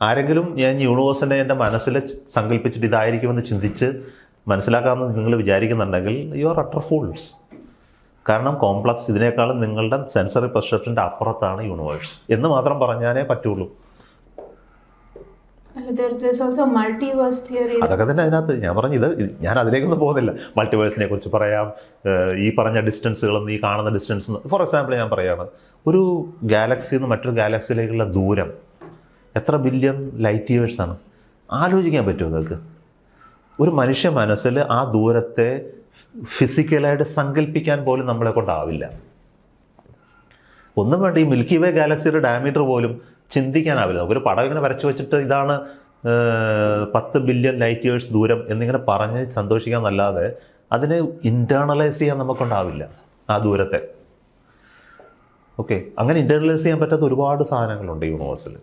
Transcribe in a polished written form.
ആരെങ്കിലും ഞാൻ യൂണിവേഴ്സിനെ എൻ്റെ മനസ്സിൽ സങ്കല്പിച്ചിട്ട് ഇതായിരിക്കുമെന്ന് ചിന്തിച്ച് മനസ്സിലാക്കാമെന്ന് നിങ്ങൾ വിചാരിക്കുന്നുണ്ടെങ്കിൽ യു ആർ അട്ടർ ഫൂൾസ്. കാരണം കോംപ്ലക്സ് ഇതിനേക്കാളും നിങ്ങളുടെ സെൻസറി പെർസെപ്ഷൻ്റെ അപ്പുറത്താണ് യൂണിവേഴ്സ് എന്ന് മാത്രം പറഞ്ഞാലേ പറ്റുള്ളൂ. അതൊക്കെ തന്നെ അതിനകത്ത് ഞാൻ പറഞ്ഞു. ഞാൻ അതിലേക്കൊന്നും പോകുന്നില്ല. മൾട്ടിവേഴ്സിനെ കുറിച്ച് പറയാം, ഈ പറഞ്ഞ ഡിസ്റ്റൻസുകളെന്ന്, ഈ കാണുന്ന ഡിസ്റ്റൻസ്. ഫോർ എക്സാമ്പിൾ ഞാൻ പറയുകയാണ്, ഒരു ഗാലക്സിയിൽ നിന്ന് മറ്റൊരു ഗാലക്സിയിലേക്കുള്ള ദൂരം എത്ര ബില്യൺ ലൈറ്റ് ഇയേഴ്സാണ്. ആലോചിക്കാൻ പറ്റുമോ നിങ്ങൾക്ക്? ഒരു മനുഷ്യ മനസ്സിൽ ആ ദൂരത്തെ ഫിസിക്കലായിട്ട് സങ്കല്പിക്കാൻ പോലും നമ്മളെ കൊണ്ടാവില്ല. ഒന്നും വേണ്ട, ഈ മിൽക്കി വേ ഗാലക്സിയുടെ ഡയമീറ്റർ പോലും ചിന്തിക്കാനാവില്ല. നമുക്കൊരു പടം ഇങ്ങനെ വരച്ചു വെച്ചിട്ട് ഇതാണ് 10 ബില്യൺ ലൈറ്റ് ഇയേഴ്സ് ദൂരം എന്നിങ്ങനെ പറഞ്ഞ് സന്തോഷിക്കാമെന്നല്ലാതെ അതിനെ ഇൻറ്റേർണലൈസ് ചെയ്യാൻ നമുക്കുണ്ടാവില്ല ആ ദൂരത്തെ. ഓക്കെ, അങ്ങനെ ഇൻറ്റേർണലൈസ് ചെയ്യാൻ പറ്റാത്ത ഒരുപാട് സാധനങ്ങളുണ്ട് യൂണിവേഴ്സിൽ.